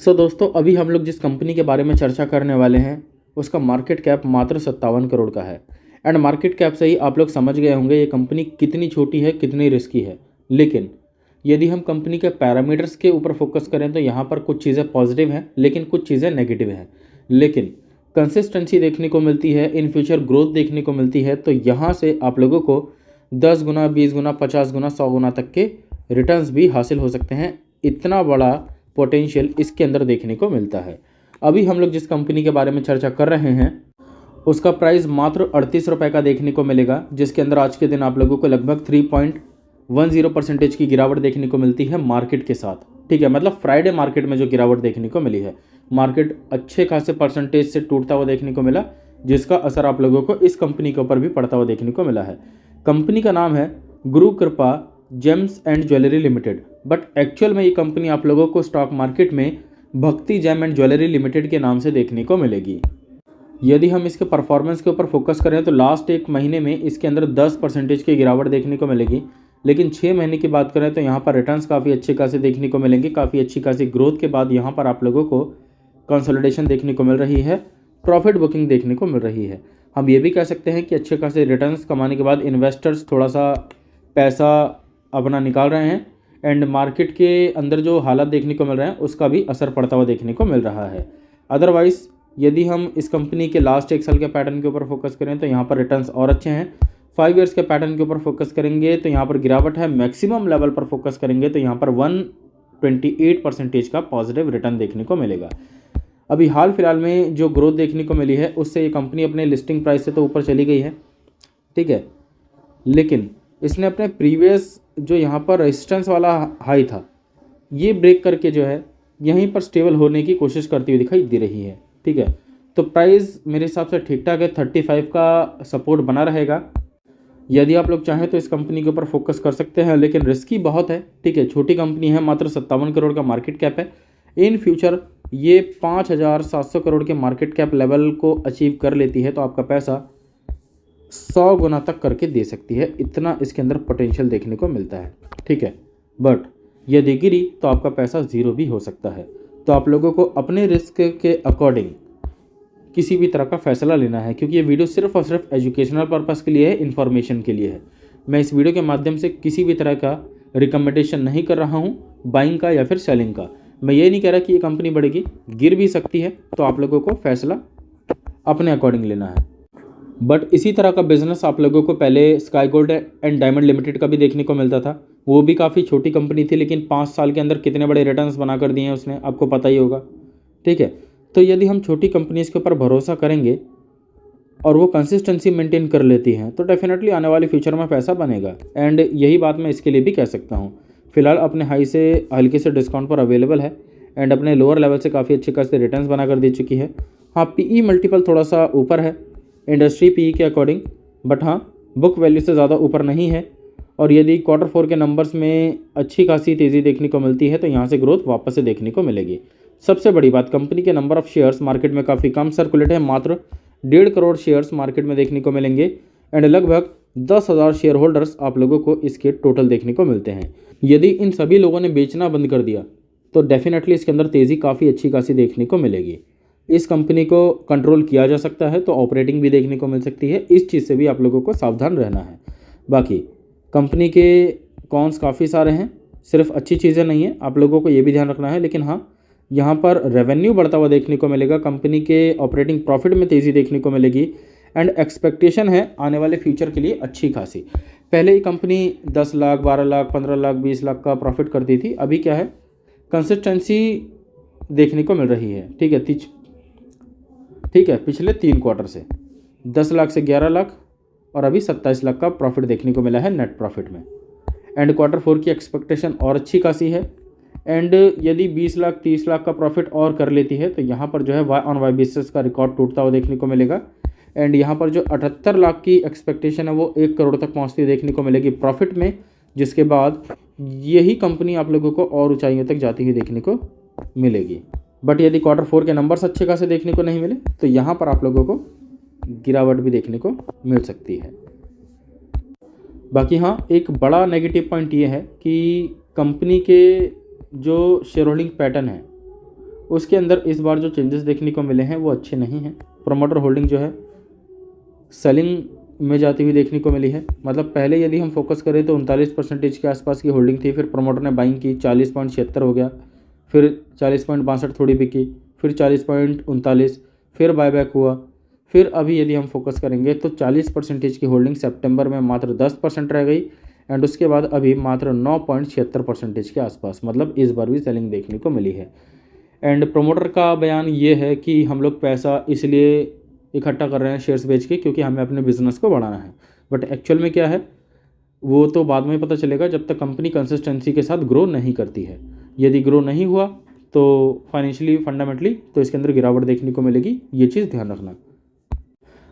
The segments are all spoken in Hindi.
दोस्तों अभी हम लोग जिस कंपनी के बारे में चर्चा करने वाले हैं उसका मार्केट कैप मात्र 57 करोड़ का है। एंड मार्केट कैप से ही आप लोग समझ गए होंगे ये कंपनी कितनी छोटी है, कितनी रिस्की है। लेकिन यदि हम कंपनी के पैरामीटर्स के ऊपर फोकस करें तो यहाँ पर कुछ चीज़ें पॉजिटिव हैं लेकिन कुछ चीज़ें नेगेटिव हैं। लेकिन कंसिस्टेंसी देखने को मिलती है, इन फ्यूचर ग्रोथ देखने को मिलती है। तो यहाँ से आप लोगों को 10 गुना, 20 गुना, 50 गुना, 100 गुना तक के रिटर्न्स भी हासिल हो सकते हैं। इतना बड़ा पोटेंशियल इसके अंदर देखने को मिलता है। अभी हम लोग जिस कंपनी के बारे में चर्चा कर रहे हैं उसका प्राइस मात्र 38 रुपये का देखने को मिलेगा, जिसके अंदर आज के दिन आप लोगों को लगभग 3.10% की गिरावट देखने को मिलती है मार्केट के साथ। ठीक है, मतलब फ्राइडे मार्केट में जो गिरावट देखने को मिली है, मार्केट अच्छे खासे परसेंटेज से टूटता हुआ देखने को मिला, जिसका असर आप लोगों को इस कंपनी के ऊपर भी पड़ता हुआ देखने को मिला है। कंपनी का नाम है गुरु कृपा James and jewellery limited, but actual में ये कंपनी आप लोगों को स्टॉक मार्केट में भक्ति जेम एंड ज्वेलरी लिमिटेड के नाम से देखने को मिलेगी। यदि हम इसके परफॉर्मेंस के ऊपर फोकस करें तो लास्ट एक महीने में इसके अंदर 10% की गिरावट देखने को मिलेगी। लेकिन 6 महीने की बात करें तो यहाँ पर रिटर्न्स काफ़ी अच्छे खासे देखने को मिलेंगे। काफ़ी अच्छी खासी ग्रोथ के बाद यहाँ पर आप लोगों को कंसोलिडेशन देखने को मिल रही है, प्रॉफिट बुकिंग देखने को मिल रही है। हम ये भी कह सकते हैं कि अच्छे खासे रिटर्न्स कमाने के बाद इन्वेस्टर्स थोड़ा सा पैसा अपना निकाल रहे हैं एंड मार्केट के अंदर जो हालात देखने को मिल रहे हैं उसका भी असर पड़ता हुआ देखने को मिल रहा है। अदरवाइज़ यदि हम इस कंपनी के लास्ट एक साल के पैटर्न के ऊपर फोकस करें तो यहाँ पर रिटर्न्स और अच्छे हैं। 5 ईयर्स के पैटर्न के ऊपर फोकस करेंगे तो यहाँ पर गिरावट है। मैक्सिमम लेवल पर फोकस करेंगे तो यहाँ पर 128% का पॉजिटिव रिटर्न देखने को मिलेगा। अभी हाल फिलहाल में जो ग्रोथ देखने को मिली है उससे ये कंपनी अपने लिस्टिंग प्राइस से तो ऊपर चली गई है, ठीक है, लेकिन इसने अपने प्रीवियस जो यहाँ पर रेजिस्टेंस वाला हाई था ये ब्रेक करके जो है यहीं पर स्टेबल होने की कोशिश करती हुई दिखाई दे रही है। ठीक है, तो प्राइस मेरे हिसाब से ठीक ठाक है, 35 का सपोर्ट बना रहेगा। यदि आप लोग चाहें तो इस कंपनी के ऊपर फोकस कर सकते हैं, लेकिन रिस्की बहुत है। ठीक है, छोटी कंपनी है, मात्र 57 करोड़ का मार्केट कैप है। इन फ्यूचर ये 5,700 करोड़ के मार्केट कैप लेवल को अचीव कर लेती है तो आपका पैसा 100 गुना तक करके दे सकती है। इतना इसके अंदर पोटेंशियल देखने को मिलता है। ठीक है, बट यदि गिरी तो आपका पैसा ज़ीरो भी हो सकता है। तो आप लोगों को अपने रिस्क के अकॉर्डिंग किसी भी तरह का फैसला लेना है, क्योंकि ये वीडियो सिर्फ और सिर्फ एजुकेशनल पर्पस के लिए है, इन्फॉर्मेशन के लिए है। मैं इस वीडियो के माध्यम से किसी भी तरह का रिकमेंडेशन नहीं कर रहा हूँ बाइंग का या फिर सेलिंग का। मैं ये नहीं कह रहा कि ये कंपनी बढ़ेगी, गिर भी सकती है, तो आप लोगों को फैसला अपने अकॉर्डिंग लेना है। बट इसी तरह का बिजनेस आप लोगों को पहले sky gold and diamond limited का भी देखने को मिलता था। वो भी काफ़ी छोटी कंपनी थी, लेकिन 5 साल के अंदर कितने बड़े रिटर्न्स बना कर दिए हैं उसने, आपको पता ही होगा। ठीक है, तो यदि हम छोटी कंपनीज़ के ऊपर भरोसा करेंगे और वो कंसिस्टेंसी मेंटेन कर लेती हैं तो डेफिनेटली आने वाले फ्यूचर में पैसा बनेगा। एंड यही बात मैं इसके लिए भी कह सकता हूँ। फिलहाल अपने हाई से हल्के से डिस्काउंट पर अवेलेबल है एंड अपने लोअर लेवल से काफ़ी अच्छे खासे रिटर्न्स बना कर दे चुकी है। हाँ, पीई मल्टीपल थोड़ा सा ऊपर है इंडस्ट्री पीई के अकॉर्डिंग, बट हाँ बुक वैल्यू से ज़्यादा ऊपर नहीं है। और यदि Q4 के नंबर्स में अच्छी खासी तेज़ी देखने को मिलती है तो यहाँ से ग्रोथ वापस से देखने को मिलेगी। सबसे बड़ी बात, कंपनी के नंबर ऑफ़ शेयर्स मार्केट में काफ़ी कम सर्कुलेट है, मात्र 1.5 करोड़ शेयर्स मार्केट में देखने को मिलेंगे एंड लगभग 10,000 शेयर होल्डर्स आप लोगों को इसके टोटल देखने को मिलते हैं। यदि इन सभी लोगों ने बेचना बंद कर दिया तो डेफिनेटली इसके अंदर तेज़ी काफ़ी अच्छी खासी देखने को मिलेगी। इस कंपनी को कंट्रोल किया जा सकता है तो ऑपरेटिंग भी देखने को मिल सकती है। इस चीज़ से भी आप लोगों को सावधान रहना है। बाकी कंपनी के कॉन्स काफ़ी सारे हैं, सिर्फ अच्छी चीज़ें नहीं है, आप लोगों को ये भी ध्यान रखना है। लेकिन हाँ, यहाँ पर रेवेन्यू बढ़ता हुआ देखने को मिलेगा, कंपनी के ऑपरेटिंग प्रॉफिट में तेज़ी देखने को मिलेगी एंड एक्सपेक्टेशन है आने वाले फ्यूचर के लिए अच्छी खासी। पहले ही कंपनी 10 लाख, 12 लाख, 15 लाख, 20 लाख का प्रॉफिट करती थी, अभी क्या है, कंसिस्टेंसी देखने को मिल रही है। ठीक है, पिछले 3 क्वार्टर से 10 लाख से 11 लाख और अभी 27 लाख का प्रॉफिट देखने को मिला है नेट प्रॉफिट में। एंड Q4 की एक्सपेक्टेशन और अच्छी खासी है। एंड यदि 20 लाख, 30 लाख का प्रॉफिट और कर लेती है तो यहाँ पर जो है वाई ऑन वाई बेसिस का रिकॉर्ड टूटता हुआ देखने को मिलेगा। एंड यहाँ पर जो 78 लाख की एक्सपेक्टेशन है वो 1 करोड़ तक पहुँचती देखने को मिलेगी प्रॉफिट में, जिसके बाद यही कंपनी आप लोगों को और ऊंचाइयों तक जाती हुई देखने को मिलेगी। बट यदि Q4 के नंबर्स अच्छे खासे देखने को नहीं मिले तो यहाँ पर आप लोगों को गिरावट भी देखने को मिल सकती है। बाकी हाँ, एक बड़ा नेगेटिव पॉइंट ये है कि कंपनी के जो शेयर होल्डिंग पैटर्न है उसके अंदर इस बार जो चेंजेस देखने को मिले हैं वो अच्छे नहीं हैं। प्रोमोटर होल्डिंग जो है सेलिंग में जाती हुई देखने को मिली है। मतलब पहले यदि हम फोकस करें तो 39% के आसपास की होल्डिंग थी, फिर प्रोमोटर ने बाइंग की, 40.76 हो गया, फिर 40.62 थोड़ी बिकी, फिर 40.39, फिर बायबैक हुआ, फिर अभी यदि हम फोकस करेंगे तो 40% की होल्डिंग सितंबर में मात्र 10% रह गई एंड उसके बाद अभी मात्र 9.76% के आसपास, मतलब इस बार भी सेलिंग देखने को मिली है। एंड प्रोमोटर का बयान ये है कि हम लोग पैसा इसलिए इकट्ठा कर रहे हैं शेयर्स बेच के क्योंकि हमें अपने बिजनेस को बढ़ाना है, बट एक्चुअल में क्या है वो तो बाद में पता चलेगा जब तक कंपनी कंसिस्टेंसी के साथ ग्रो नहीं करती है। यदि ग्रो नहीं हुआ तो फाइनेंशियली फंडामेंटली तो इसके अंदर गिरावट देखने को मिलेगी, ये चीज़ ध्यान रखना।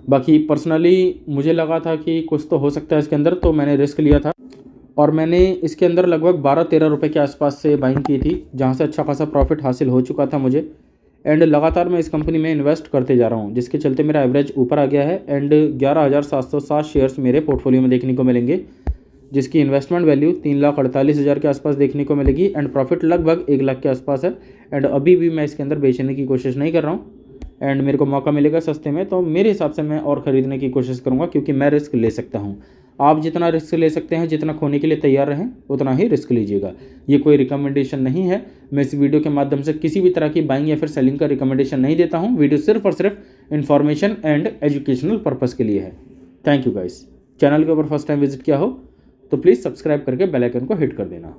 बाकी पर्सनली मुझे लगा था कि कुछ तो हो सकता है इसके अंदर, तो मैंने रिस्क लिया था और मैंने इसके अंदर लगभग 12-13 रुपये के आसपास से बाइंग की थी, जहाँ से अच्छा खासा प्रॉफिट हासिल हो चुका था मुझे। एंड लगातार मैं इस कंपनी में इन्वेस्ट करते जा रहा हूँ, जिसके चलते मेरा एवरेज ऊपर आ गया है एंड 11,707 शेयर्स मेरे पोर्टफोलियो में देखने को मिलेंगे, जिसकी इन्वेस्टमेंट वैल्यू 3,48,000 के आसपास देखने को मिलेगी एंड प्रॉफिट लगभग 1 लाख के आसपास है। एंड अभी भी मैं इसके अंदर बेचने की कोशिश नहीं कर रहा हूँ एंड मेरे को मौका मिलेगा सस्ते में तो मेरे हिसाब से मैं और ख़रीदने की कोशिश करूँगा, क्योंकि मैं रिस्क ले सकता हूँ। आप जितना रिस्क ले सकते हैं, जितना खोने के लिए तैयार रहें उतना ही रिस्क लीजिएगा। ये कोई रिकमेंडेशन नहीं है, मैं इस वीडियो के माध्यम से किसी भी तरह की बाइंग या फिर सेलिंग का रिकमेंडेशन नहीं देता हूँ। वीडियो सिर्फ और सिर्फ इन्फॉर्मेशन एंड एजुकेशनल पर्पज़ के लिए है। Thank you guys. चैनल के ऊपर फर्स्ट टाइम विजिट किया हो तो प्लीज़ सब्सक्राइब करके बेल आइकन को हिट कर देना।